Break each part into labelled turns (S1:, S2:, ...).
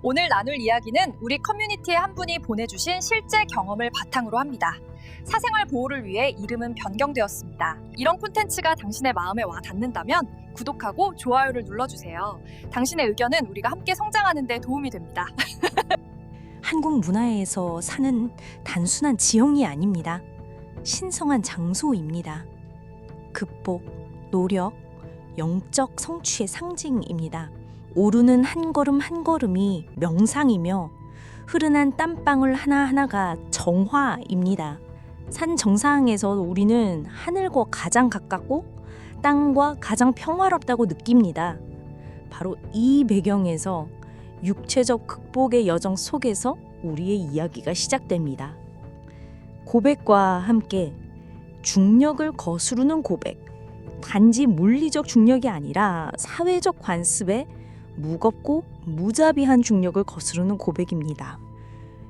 S1: 오늘 나눌 이야기는 우리 커뮤니티의 한 분이 보내주신 실제 경험을 바탕으로 합니다. 사생활 보호를 위해 이름은 변경되었습니다. 이런 콘텐츠가 당신의 마음에 와 닿는다면 구독하고 좋아요를 눌러주세요. 당신의 의견은 우리가 함께 성장하는 데 도움이 됩니다.
S2: 한국 문화에서 사는 단순한 지형이 아닙니다. 신성한 장소입니다. 극복, 노력, 영적 성취의 상징입니다. 오르는 한 걸음 한 걸음이 명상이며 흐르는 땀방울 하나하나가 정화입니다. 산 정상에서 우리는 하늘과 가장 가깝고 땅과 가장 평화롭다고 느낍니다. 바로 이 배경에서 육체적 극복의 여정 속에서 우리의 이야기가 시작됩니다. 고백과 함께 중력을 거스르는 고백. 단지 물리적 중력이 아니라 사회적 관습에 무겁고 무자비한 중력을 거스르는 고백입니다.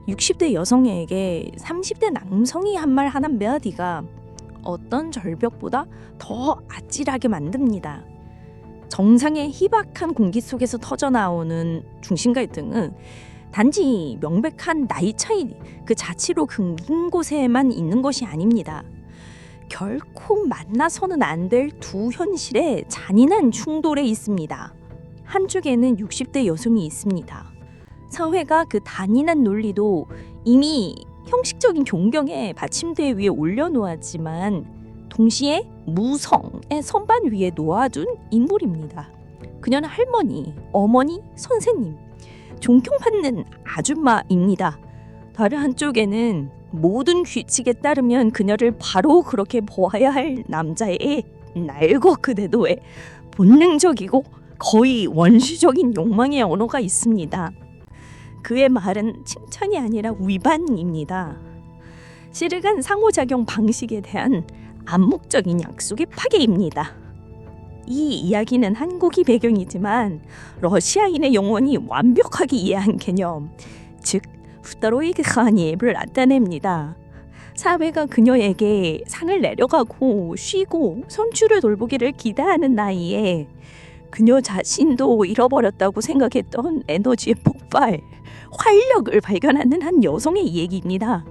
S2: 60대 여성에게 30대 남성이 한 말 한마디가 어떤 절벽보다 더 아찔하게 만듭니다. 정상의 희박한 공기 속에서 터져나오는 중심 갈등은 단지 명백한 나이 차이 그 자체로 끊긴 곳에만 있는 것이 아닙니다. 결코 만나서는 안 될 두 현실의 잔인한 충돌에 있습니다. 한쪽에는 60대 여성이 있습니다. 사회가 그 단인한 논리도 이미 형식적인 존경의 받침대 위에 올려놓았지만 동시에 무성의 선반 위에 놓아둔 인물입니다. 그녀는 할머니, 어머니, 선생님, 존경받는 아줌마입니다. 다른 한쪽에는 모든 규칙에 따르면 그녀를 바로 그렇게 보아야 할 남자의 날고 그대도의 본능적이고 거의 원시적인 욕망의 언어가 있습니다. 그의 말은 칭찬이 아니라 위반입니다. 실은 상호작용 방식에 대한 암묵적인 약속의 파괴입니다. 이 이야기는 한국이 배경이지만 러시아인의 영혼이 완벽하게 이해한 개념, 즉 второй дыхани를 나타냅니다. 사회가 그녀에게 상을 내려가고 쉬고 선출을 돌보기를 기대하는 나이에 그녀 자신도 잃어버렸다고 생각했던 에너지의 폭발, 활력을 발견하는 한 여성의 얘기입니다.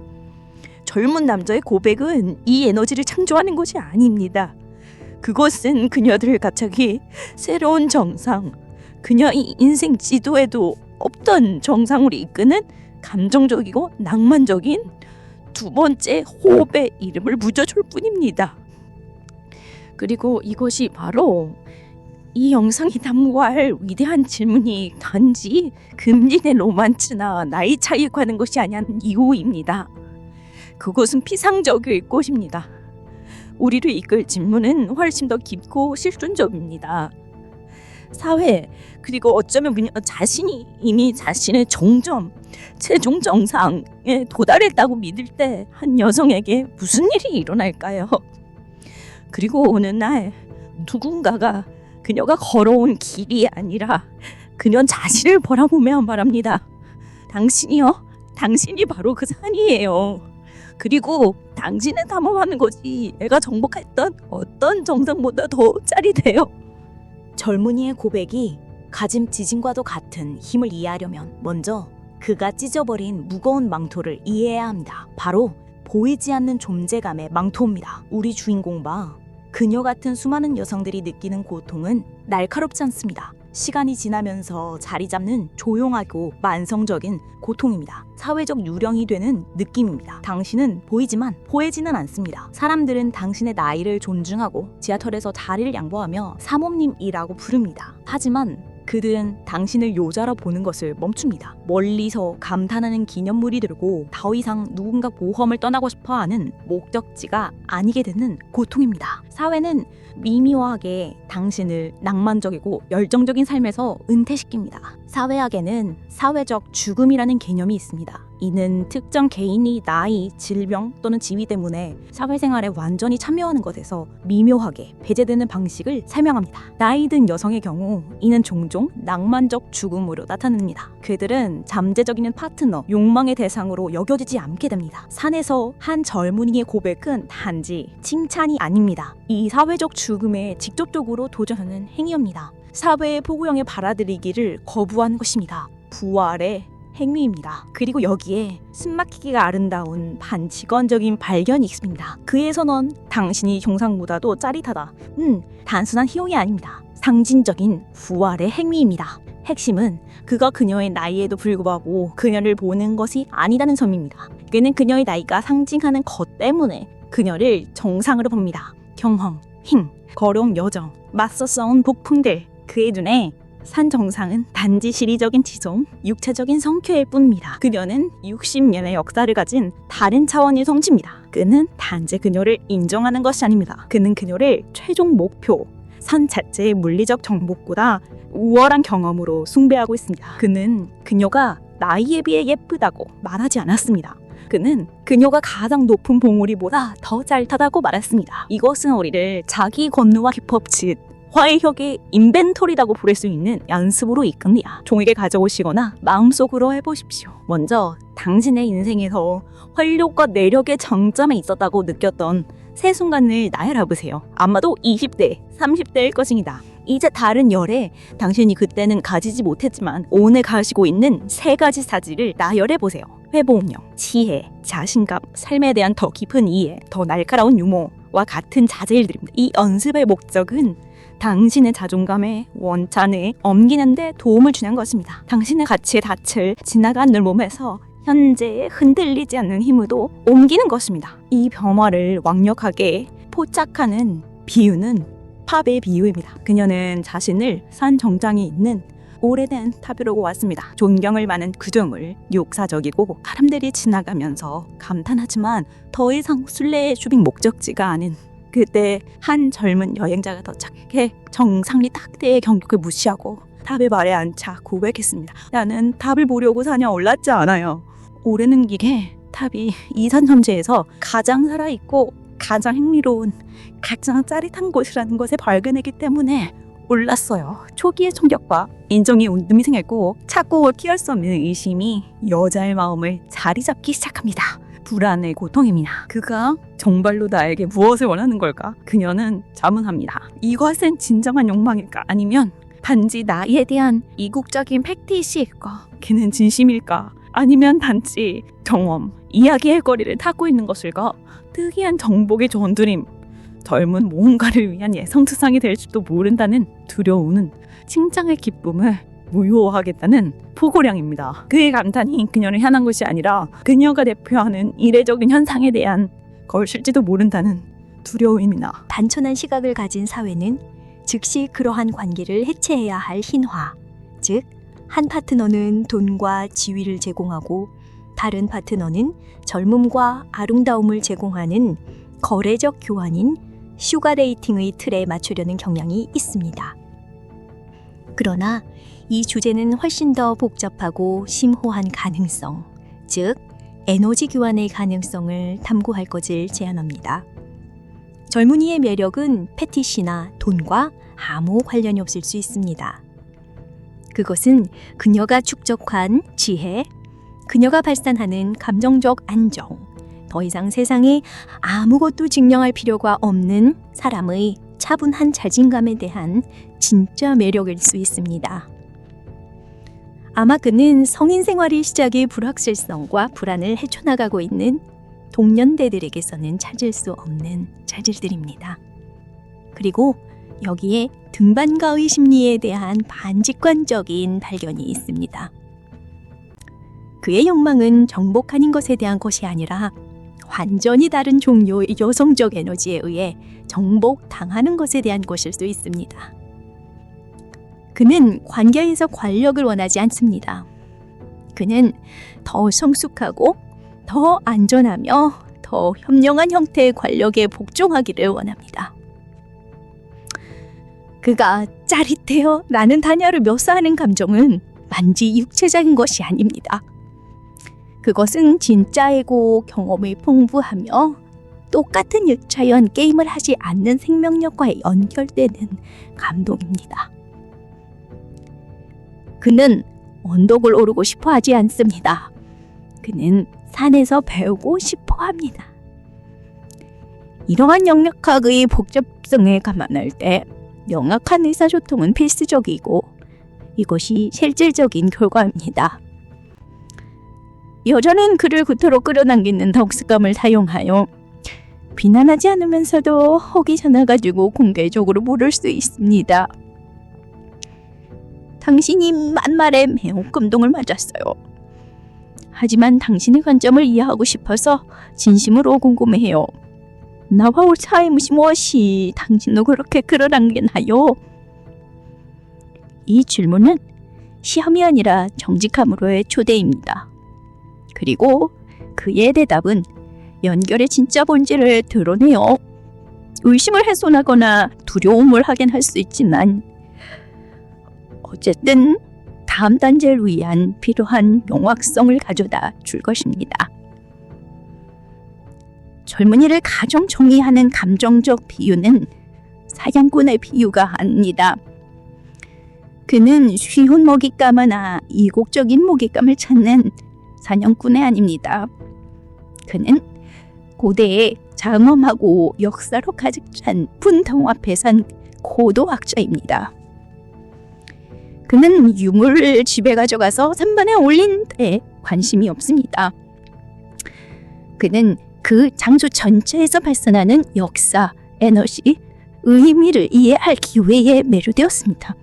S2: 젊은 남자의 고백은 이 에너지를 창조하는 것이 아닙니다. 그것은 그녀들을 갑자기 새로운 정상, 그녀의 인생 지도에도 없던 정상으로 이끄는 감정적이고 낭만적인 두 번째 호흡의 이름을 묻어줄 뿐입니다. 그리고 이것이 바로 이 영상이 담고할 위대한 질문이 단지 금진의 로만츠나 나이 차이에 관한 것이 아니냐는 이유입니다. 그것은 피상적일 것입니다. 우리를 이끌 질문은 훨씬 더 깊고 실존적입니다. 사회, 그리고 어쩌면 그녀 자신이 이미 자신의 정점, 최종 정상에 도달했다고 믿을 때 한 여성에게 무슨 일이 일어날까요? 그리고 어느 날 누군가가 그녀가 걸어온 길이 아니라 그녀 자신을 바라보며 말합니다. 당신이 바로 그 산이에요. 그리고 당신을 탐험하는 것이 내가 정복했던 어떤 정상보다 더 짜릿해요. 젊은이의 고백이 가진 지진과도 같은 힘을 이해하려면 먼저 그가 찢어버린 무거운 망토를 이해해야 합니다. 바로 보이지 않는 존재감의 망토입니다. 우리 주인공과 그녀 같은 수많은 여성들이 느끼는 고통은 날카롭지 않습니다. 시간이 지나면서 자리 잡는 조용하고 만성적인 고통입니다. 사회적 유령이 되는 느낌입니다. 당신은 보이지만 보이지는 않습니다. 사람들은 당신의 나이를 존중하고 지하철에서 자리를 양보하며 사모님이라고 부릅니다. 하지만 그들은 당신을 여자로 보는 것을 멈춥니다. 멀리서 감탄하는 기념물이 들고 더 이상 누군가 모험을 떠나고 싶어하는 목적지가 아니게 되는 고통입니다. 사회는 미묘하게 당신을 낭만적이고 열정적인 삶에서 은퇴시킵니다. 사회학에는 사회적 죽음이라는 개념이 있습니다. 이는 특정 개인이 나이, 질병 또는 지위 때문에 사회생활에 완전히 참여하는 것에서 미묘하게 배제되는 방식을 설명합니다. 나이 든 여성의 경우 이는 종종 낭만적 죽음으로 나타납니다. 그들은 잠재적인 파트너, 욕망의 대상으로 여겨지지 않게 됩니다. 산에서 한 젊은이의 고백은 단지 칭찬이 아닙니다. 이 사회적 죽음에 직접적으로 도전하는 행위입니다. 사회의 포구형에 받아들이기를 거부한 것입니다. 부활의 행위입니다. 그리고 여기에 숨막히기가 아름다운 반직원적인 발견이 있습니다. 그의 선언, 당신이 정상보다도 짜릿하다. 단순한 희용이 아닙니다. 상징적인 부활의 행위입니다. 핵심은 그가 그녀의 나이에도 불구하고 그녀를 보는 것이 아니라는 점입니다. 그는 그녀의 나이가 상징하는 것 때문에 그녀를 정상으로 봅니다. 경험, 힘, 거로운 여정, 맞서 싸운 폭풍들. 그의 눈에 산 정상은 단지 시리적인 지성, 육체적인 성취일 뿐입니다. 그녀는 60년의 역사를 가진 다른 차원의 성취입니다. 그는 단지 그녀를 인정하는 것이 아닙니다. 그는 그녀를 최종 목표, 산 자체의 물리적 정복보다 우월한 경험으로 숭배하고 있습니다. 그는 그녀가 나이에 비해 예쁘다고 말하지 않았습니다. 그는 그녀가 가장 높은 봉우리보다 더 짜릿하다고 말했습니다. 이것은 우리를 자기 권능과 기법, 즉 화해력의 인벤토리라고 부를 수 있는 연습으로 이끕니다. 종이를 가져오시거나 마음속으로 해보십시오. 먼저 당신의 인생에서 활력과 내력의 정점에 있었다고 느꼈던 세 순간을 나열해보세요. 아마도 20대, 30대일 것입니다. 이제 다른 열에 당신이 그때는 가지지 못했지만 오늘 가지고 있는 세 가지 사지를 나열해보세요. 회복력, 지혜, 자신감, 삶에 대한 더 깊은 이해, 더 날카로운 유머와 같은 자질들입니다. 이 연습의 목적은 당신의 자존감에 원찬을 옮기는 데 도움을 주는 것입니다. 당신의 가치의 닻을 지나가는 몸에서 현재에 흔들리지 않는 힘으로 옮기는 것입니다. 이 변화를 완벽하게 포착하는 비유는 탑의 비유입니다. 그녀는 자신을 산 정상에 있는 오래된 탑이라고 왔습니다. 존경을 받는 구조물, 역사적이고 사람들이 지나가면서 감탄하지만 더 이상 순례의 주빅 목적지가 아닌 그때 한 젊은 여행자가 도착해 정상리 딱대의 경력을 무시하고 탑의 발에 앉아 고백했습니다. 나는 탑을 보려고 산에 올랐지 않아요. 오르는 길에 탑이 이산천지에서 가장 살아있고 가장 흥미로운 가장 짜릿한 곳이라는 것을 발견했기 때문에 올랐어요. 초기의 충격과 인정의 운동이 생겼고 자꾸 피할 수 없는 의심이 여자의 마음을 자리 잡기 시작합니다. 불안의 고통입니다. 그가 정말로 나에게 무엇을 원하는 걸까? 그녀는 자문합니다. 이것은 진정한 욕망일까? 아니면 단지 나에 대한 이국적인 패티시일까? 그는 진심일까? 아니면 단지 경험, 이야기의 거리를 타고 있는 것일까? 특이한 정복의 전두림, 젊은 모험가를 위한 예성투상이 될지도 모른다는 두려움은 칭찬의 기쁨을 무효화하겠다는 포고량입니다. 그의 감탄이 그녀를 향한 것이 아니라 그녀가 대표하는 이례적인 현상에 대한 것일지도 모른다는 두려움입니다.
S3: 단순한 시각을 가진 사회는 즉시 그러한 관계를 해체해야 할 hin화, 즉 한 파트너는 돈과 지위를 제공하고 다른 파트너는 젊음과 아름다움을 제공하는 거래적 교환인 슈가데이팅의 틀에 맞추려는 경향이 있습니다. 그러나 이 주제는 훨씬 더 복잡하고 심오한 가능성, 즉 에너지 교환의 가능성을 탐구할 것을 제안합니다. 젊은이의 매력은 패티시나 돈과 아무 관련이 없을 수 있습니다. 그것은 그녀가 축적한 지혜, 그녀가 발산하는 감정적 안정, 더 이상 세상에 아무것도 증명할 필요가 없는 사람의 차분한 자신감에 대한 진짜 매력일 수 있습니다. 아마 그는 성인 생활의 시작의 불확실성과 불안을 헤쳐나가고 있는 동년배들에게서는 찾을 수 없는 자질들입니다. 그리고 여기에 등반가의 심리에 대한 반직관적인 발견이 있습니다. 그의 욕망은 정복하는 것에 대한 것이 아니라 완전히 다른 종류의 여성적 에너지에 의해 정복당하는 것에 대한 것일 수 있습니다. 그는 관계에서 권력을 원하지 않습니다. 그는 더 성숙하고 더 안전하며 더 현명한 형태의 권력에 복종하기를 원합니다. 그가 짜릿해요 라는 단어를 묘사하는 감정은 단지 육체적인 것이 아닙니다. 그것은 진짜이고 경험이 풍부하며 똑같은 유차연 게임을 하지 않는 생명력과의 연결되는 감동입니다. 그는 언덕을 오르고 싶어 하지 않습니다. 그는 산에서 배우고 싶어 합니다. 이러한 영역학의 복잡성을 감안할 때 명확한 의사소통은 필수적이고 이것이 실질적인 결과입니다. 여자는 그를 그토록 끌어당기는 덕스감을 사용하여 비난하지 않으면서도 호기심을 가지고 공개적으로 물을 수 있습니다. 당신이 만말에 매우 감동을 맞았어요. 하지만 당신의 관점을 이해하고 싶어서 진심으로 궁금해요. 나와 올 사이무시 무엇이 당신을 그렇게 끌어당기나요? 이 질문은 시험이 아니라 정직함으로의 초대입니다. 그리고 그의 대답은 연결의 진짜 본질을 드러내요. 의심을 훼손하거나 두려움을 확인할 수 있지만 어쨌든 다음 단계를 위한 필요한 명확성을 가져다 줄 것입니다. 젊은이를 가장 정의하는 감정적 비유는 사냥꾼의 비유가 아닙니다. 그는 쉬운 먹잇감이나 이국적인 먹잇감을 찾는 사냥꾼이 아닙니다. 그는 고대의 장엄하고 역사로 가득 찬 분통 앞에 산 고도학자입니다. 그는 유물을 집에 가져가서 선반에 올린 데 관심이 없습니다. 그는 그 장소 전체에서 발산하는 역사, 에너지, 의미를 이해할 기회에 매료되었습니다.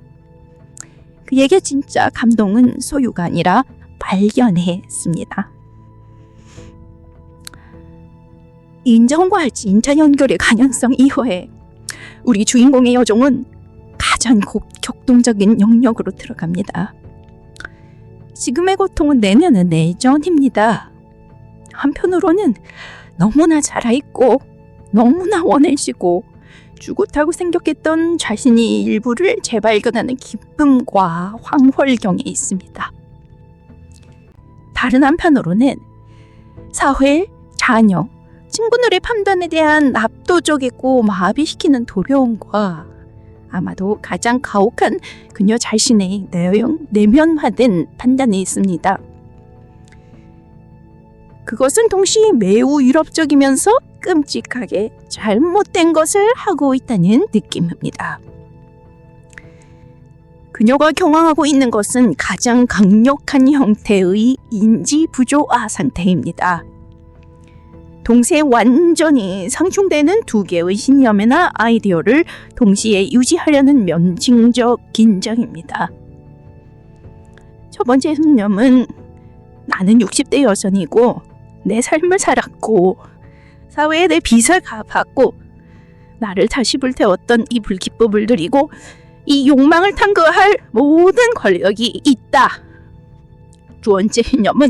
S3: 그에게 진짜 감동은 소유가 아니라 발견했습니다. 인정과 진짜 연결의 가능성 이후에 우리 주인공의 여정은 가장 격동적인 영역으로 들어갑니다. 지금의 고통은 내면의 내전입니다. 한편으로는 너무나 자라있고 너무나 원해지고 죽었다고 생각했던 자신이 일부를 재발견하는 기쁨과 황홀경에 있습니다. 다른 한편으로는 사회, 자녀, 친구들의 판단에 대한 압도적이고 마비시키는 두려움과 아마도 가장 가혹한 그녀 자신의 내면화된 판단이 있습니다. 그것은 동시에 매우 위협적이면서 끔찍하게 잘못된 것을 하고 있다는 느낌입니다. 그녀가 경험하고 있는 것은 가장 강력한 형태의 인지 부조화 상태입니다. 동시에 완전히 상충되는 두 개의 신념이나 아이디어를 동시에 유지하려는 면증적 긴장입니다. 첫 번째 신념은 나는 60대 여성이고 내 삶을 살았고 사회에 내 빚을 갚았고 나를 다시 불태웠던 이 불기법을 누리고 이 욕망을 탕구할 모든 권력이 있다. 두 번째 신념은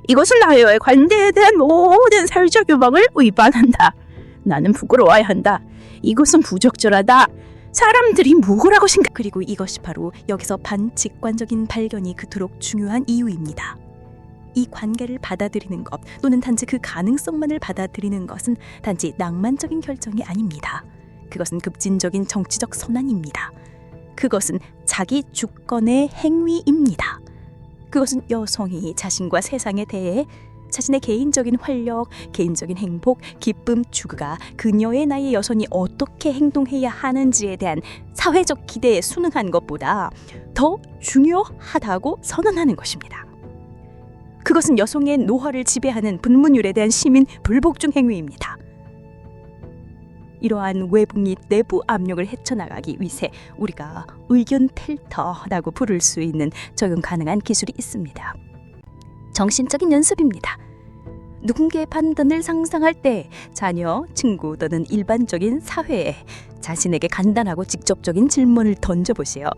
S3: 이것은 나의 관대에 대한 모든 사회적 유망을 위반한다. 나는 부끄러워야 한다. 이것은 부적절하다. 사람들이 뭐라고 생각...
S2: 그리고 이것이 바로 여기서 반직관적인 발견이 그토록 중요한 이유입니다. 이 관계를 받아들이는 것 또는 단지 그 가능성만을 받아들이는 것은 단지 낭만적인 결정이 아닙니다. 그것은 급진적인 정치적 선언입니다. 그것은 자기 주권의 행위입니다. 그것은 여성이 자신과 세상에 대해 자신의 개인적인 활력, 개인적인 행복, 기쁨, 추구가 그녀의 나이의 여성이 어떻게 행동해야 하는지에 대한 사회적 기대에 순응한 것보다 더 중요하다고 선언하는 것입니다. 그것은 여성의 노화를 지배하는 분문율에 대한 시민 불복종 행위입니다. 이러한 외부 및 내부 압력을 헤쳐나가기 위해 우리가 의견 필터라고 부를 수 있는 적용 가능한 기술이 있습니다. 정신적인 연습입니다. 누군가의 판단을 상상할 때 자녀, 친구 또는 일반적인 사회에 자신에게 간단하고 직접적인 질문을 던져보세요.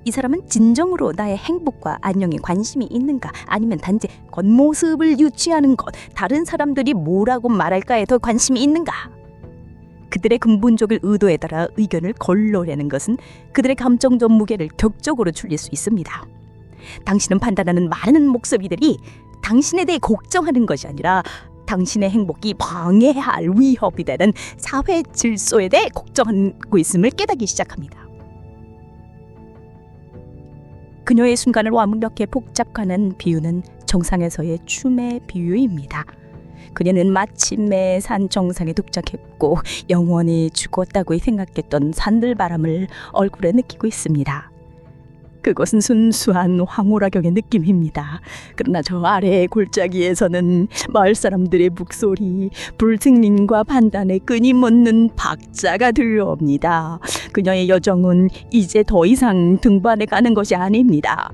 S2: 이 사람은 진정으로 나의 행복과 안녕에 관심이 있는가? 아니면 단지 겉모습을 유지하는 것, 다른 사람들이 뭐라고 말할까에 더 관심이 있는가? 그들의 근본적인 의도에 따라 의견을 걸러내는 것은 그들의 감정적 무게를 격적으로 줄일 수 있습니다. 당신은 판단하는 많은 목소리들이 당신에 대해 걱정하는 것이 아니라 당신의 행복이 방해할 위협이 되는 사회 질서에 대해 걱정하고 있음을 깨닫기 시작합니다. 그녀의 순간을 완벽히 복잡하는 비유는 정상에서의 춤의 비유입니다. 그녀는 마침내 산 정상에 도착했고 영원히 죽었다고 생각했던 산들바람을 얼굴에 느끼고 있습니다. 그것은 순수한 황홀하경의 느낌입니다. 그러나 저 아래의 골짜기에서는 마을 사람들의 목소리, 불승님과 판단에 끊임없는 박자가 들려옵니다. 그녀의 여정은 이제 더 이상 등반해 가는 것이 아닙니다.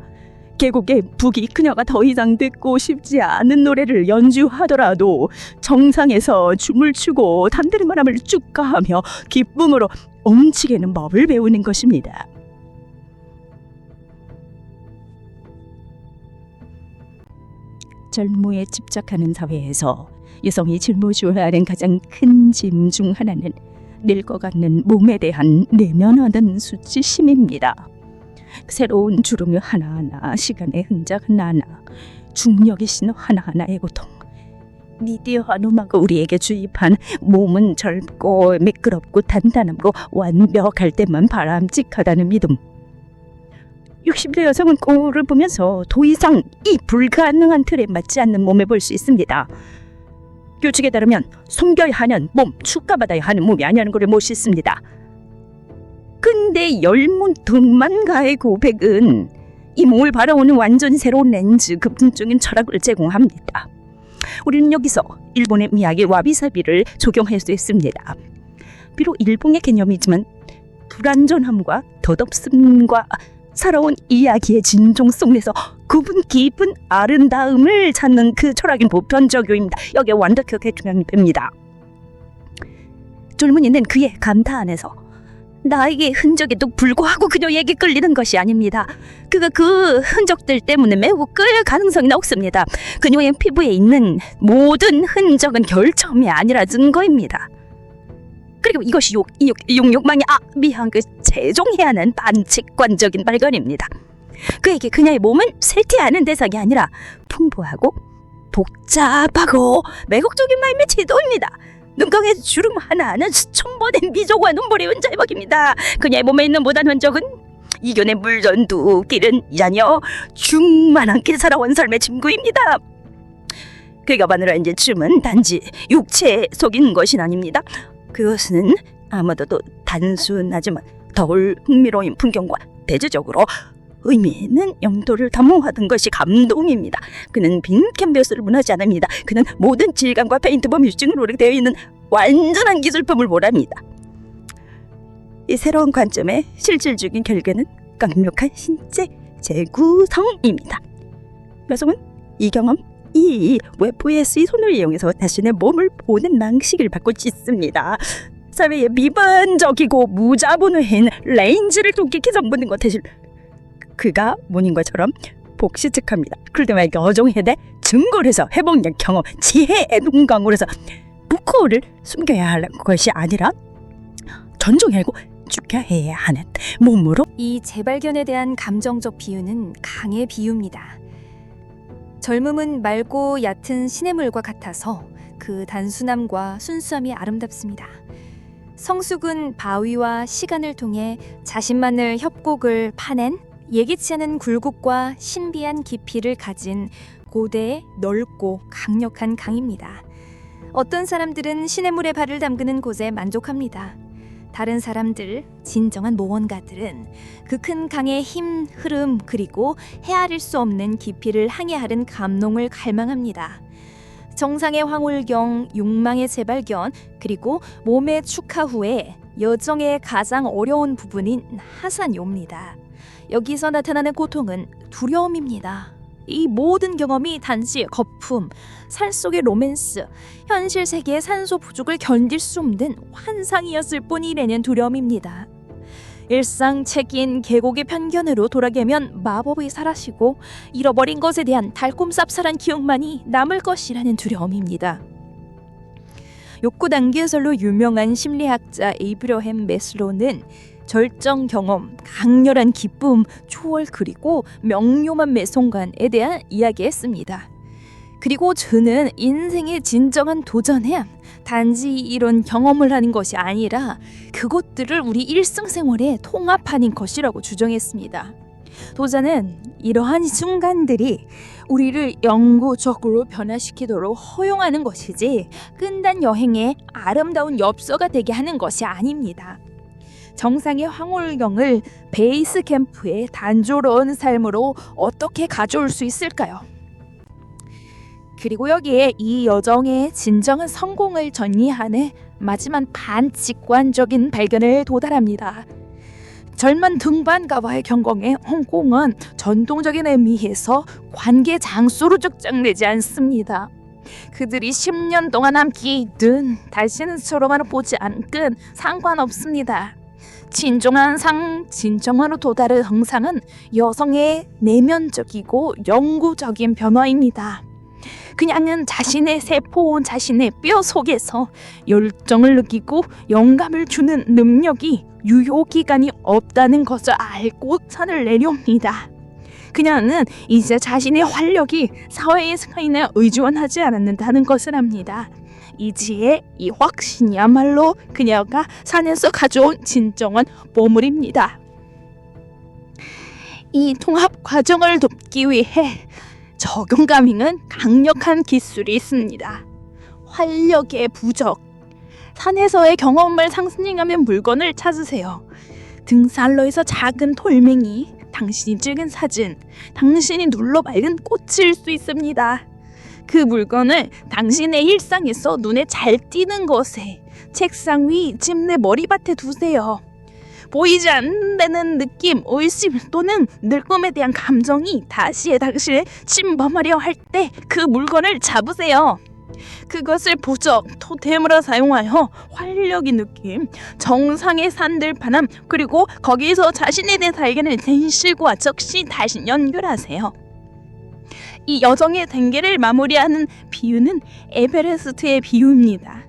S2: 계곡의 북이 그녀가 더 이상 듣고 싶지 않은 노래를 연주하더라도 정상에서 춤을 추고 단드리만함을 쭉 가하며 기쁨으로 움직이는 법을 배우는 것입니다. 젊음에 집착하는 사회에서 여성이 짊어져야 하는 가장 큰 짐 중 하나는 늙어가는 몸에 대한 내면하는 수치심입니다. 새로운 주름이 하나하나, 시간의 흔적 하나하나, 중력의 신호 하나하나의 고통. 미디어한 음악을 우리에게 주입한 몸은 젊고 매끄럽고 단단하고 완벽할 때만 바람직하다는 믿음. 60대 여성은 거울을 보면서 더 이상 이 불가능한 틀에 맞지 않는 몸을 볼 수 있습니다. 규칙에 따르면 숨겨야 하는 몸, 축가받아야 하는 몸이 아니라는 것을 못 씻습니다. 근데 열문등만가의 고백은 이 몸을 바라보는 완전히 새로운 렌즈, 급진적인 철학을 제공합니다. 우리는 여기서 일본의 미야기 와비사비를 적용할 수 있습니다. 비록 일본의 개념이지만 불완전함과 덧없음과 살아온 이야기의 진정 속에서 구분 깊은 아름다움을 찾는 그 철학인 보편적용입니다. 여기에 완벽하게 투명됩니다. 젊은이는 그의 감타 안에서 나에게 흔적에도 불구하고 그녀에게 끌리는 것이 아닙니다. 그가 그 흔적들 때문에 매우 끌릴 가능성이 높습니다. 그녀의 피부에 있는 모든 흔적은 결점이 아니라 증거입니다. 그리고 이것이 욕망이 재종해야 하는 반칙관적인 발견입니다. 그에게 그녀의 몸은 쇠퇴하는 대상이 아니라 풍부하고 복잡하고 매혹적인 마음의 지도입니다. 눈가의 주름 하나는 수천 번의 미조와 눈물의 흔적입니다. 그녀의 몸에 있는 모든 흔적은 이견의 물전두 길은 이자녀 충만하게 살아온 삶의 증거입니다. 그가 바늘한 이제 춤은 단지 육체에 속이는 것이 아닙니다. 그것은 아마도 단순하지만 더울 흥미로운 풍경과 대조적으로 의미 있는 영도를 담음하던 것이 감동입니다. 그는 빈 캔버스를 원하지 않습니다. 그는 모든 질감과 페인트범 뮤직으로 되어 있는 완전한 기술품을 원합니다. 이 새로운 관점의 실질적인 결과는 강력한 신체 재구성입니다. 여성은 이 경험, 이 WebS의 손을 이용해서 자신의 몸을 보는 방식을 바꿀 수 있습니다. 사회의 미분적이고 무자본화인 레인지를 독특히 선보는 것 대신 그가 모닌 것처럼 복시측합니다. 그럴 때 어종해야 돼 증거를 해서 해보는 경험, 지혜의 눈 강으로서 부코를 숨겨야 할 것이 아니라 전종하고 죽여야 하는 몸으로.
S1: 이 재발견에 대한 감정적 비유는 강의 비유입니다. 젊음은 맑고 얕은 시냇물과 같아서 그 단순함과 순수함이 아름답습니다. 성숙은 바위와 시간을 통해 자신만을 협곡을 파낸 예기치 않은 굴곡과 신비한 깊이를 가진 고대, 넓고 강력한 강입니다. 어떤 사람들은 시냇물에 발을 담그는 곳에 만족합니다. 다른 사람들, 진정한 모험가들은 그 큰 강의 힘, 흐름, 그리고 헤아릴 수 없는 깊이를 항해하는 감동을 갈망합니다. 정상의 황홀경, 욕망의 재발견, 그리고 몸의 축하 후에 여정의 가장 어려운 부분인 하산이 옵니다. 여기서 나타나는 고통은 두려움입니다. 이 모든 경험이 단지 거품, 살 속의 로맨스, 현실 세계의 산소 부족을 견딜 수 없는 환상이었을 뿐이라는 두려움입니다. 일상 체긴 계곡의 편견으로 돌아가면 마법이 사라지고 잃어버린 것에 대한 달콤 쌉쌀한 기억만이 남을 것이라는 두려움입니다. 욕구 단계설로 유명한 심리학자 에이브러햄 매슬로우는 절정 경험, 강렬한 기쁨, 초월 그리고 명료한 매순간에 대한 이야기했습니다. 그리고 저는 인생의 진정한 도전은 단지 이런 경험을 하는 것이 아니라 그것들을 우리 일상생활에 통합하는 것이라고 주장했습니다. 도전은 이러한 순간들이 우리를 영구적으로 변화시키도록 허용하는 것이지 끝난 여행의 아름다운 엽서가 되게 하는 것이 아닙니다.
S4: 정상의 황홀경을 베이스 캠프의 단조로운 삶으로 어떻게 가져올 수 있을까요? 그리고 여기에 이 여정의 진정한 성공을 전이하는 마지막 반직관적인 발견을 도달합니다. 젊은 등반가와의 경공에 홍콩은 전통적인 의미에서 관계 장소로 측정되지 않습니다. 그들이 10년 동안 함께 있든 다시는 서로만 보지 않건 상관없습니다. 진정한 도달의 정상은 여성의 내면적이고 영구적인 변화입니다. 그냥은 자신의 세포, 자신의 뼈 속에서 열정을 느끼고 영감을 주는 능력이 유효기간이 없다는 것을 알고 산을 내려옵니다. 그녀는 이제 자신의 활력이 사회의 승인에 의존하지 않는다는 것을 압니다. 이지의 이 확신이야말로 그녀가 산에서 가져온 진정한 보물입니다. 이 통합 과정을 돕기 위해 적용가밍은 강력한 기술이 있습니다. 활력의 부적. 산에서의 경험을 상징하는 물건을 찾으세요. 등산로에서 작은 돌멩이, 당신이 찍은 사진, 당신이 눌러 맑은 꽃일 수 있습니다. 그 물건을 당신의 일상에서 눈에 잘 띄는 곳에 책상 위, 집 내 머리밭에 두세요. 보이지 않는다는 느낌, 의심 또는 늙음에 대한 감정이 다시 당신을 침범하려 할 때 그 물건을 잡으세요. 그것을 부적, 토템으로 사용하여 활력의 느낌, 정상의 산들바람, 그리고 거기서 자신에 대한 발견을 진실과 적시 다시 연결하세요. 이 여정의 단계를 마무리하는 비유는 에베레스트의 비유입니다.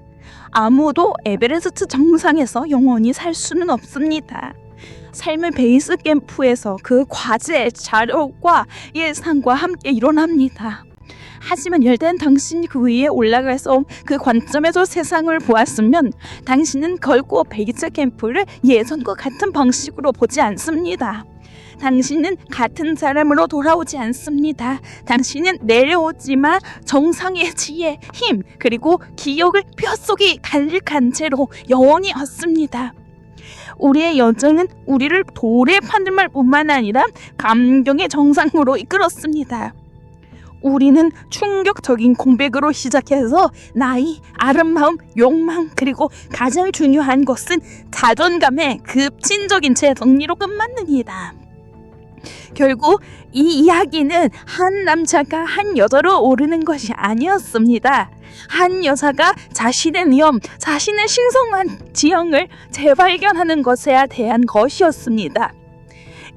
S4: 아무도 에베레스트 정상에서 영원히 살 수는 없습니다. 삶의 베이스 캠프에서 그 과제, 자료과 예상과 함께 일어납니다. 하지만 일단 당신이 그 위에 올라가서 그 관점에서 세상을 보았으면 당신은 결코 베이스 캠프를 예전과 같은 방식으로 보지 않습니다. 당신은 같은 사람으로 돌아오지 않습니다. 당신은 내려오지만 정상의 지혜, 힘, 그리고 기억을 뼛속에 간직한 채로 영원히 왔습니다. 우리의 여정은 우리를 돌에 파는 말뿐만 아니라 감경의 정상으로 이끌었습니다. 우리는 충격적인 공백으로 시작해서 나이, 아름다움, 욕망, 그리고 가장 중요한 것은 자존감의 급진적인 재정리로 끝났습니다. 결국 이 이야기는 한 남자가 한 여자로 오르는 것이 아니었습니다. 한 여자가 자신의 위험, 자신의 신성한 지형을 재발견하는 것에 대한 것이었습니다.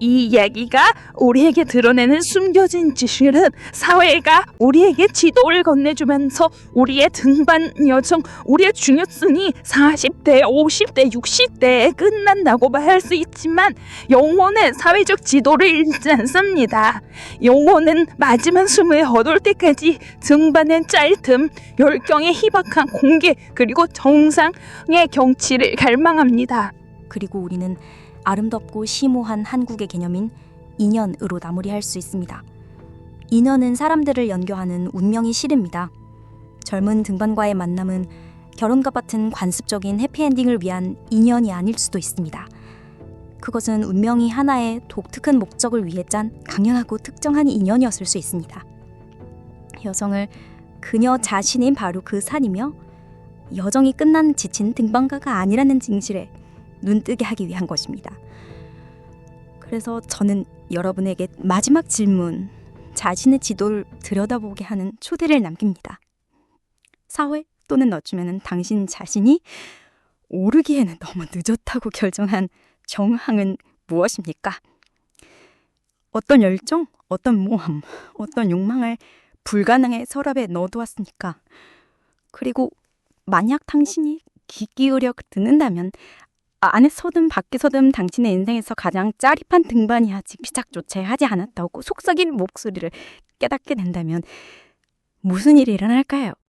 S4: 이 이야기가 우리에게 드러내는 숨겨진 지식은 사회가 우리에게 지도를 건네주면서 우리의 등반 여정, 우리의 중요성이 40대, 50대, 60대에 끝난다고 말할 수 있지만 영혼은 사회적 지도를 잃지 않습니다. 영혼은 마지막 숨을 거둘 때까지 등반의 짧음, 열정의 희박한 공개, 그리고 정상의 경치를 갈망합니다.
S5: 그리고 우리는 아름답고 심오한 한국의 개념인 인연으로 마무리할 수 있습니다. 인연은 사람들을 연결하는 운명이 실입니다. 젊은 등반과의 만남은 결혼과 같은 관습적인 해피엔딩을 위한 인연이 아닐 수도 있습니다. 그것은 운명이 하나의 독특한 목적을 위해 짠 강렬하고 특정한 인연이었을 수 있습니다. 여정을 그녀 자신인 바로 그 산이며 여정이 끝난 지친 등반가가 아니라는 진실에 눈뜨게 하기 위한 것입니다. 그래서 저는 여러분에게 마지막 질문, 자신의 지도를 들여다보게 하는 초대를 남깁니다. 사회 또는 어쩌면 당신 자신이 오르기에는 너무 늦었다고 결정한 정황은 무엇입니까? 어떤 열정, 어떤 모험, 어떤 욕망을 불가능의 서랍에 넣어두었습니까? 그리고 만약 당신이 귀 기울여 듣는다면 안에서든 밖에서든 당신의 인생에서 가장 짜릿한 등반이 아직 시작조차 하지 않았다고 속삭이는 목소리를 깨닫게 된다면 무슨 일이 일어날까요?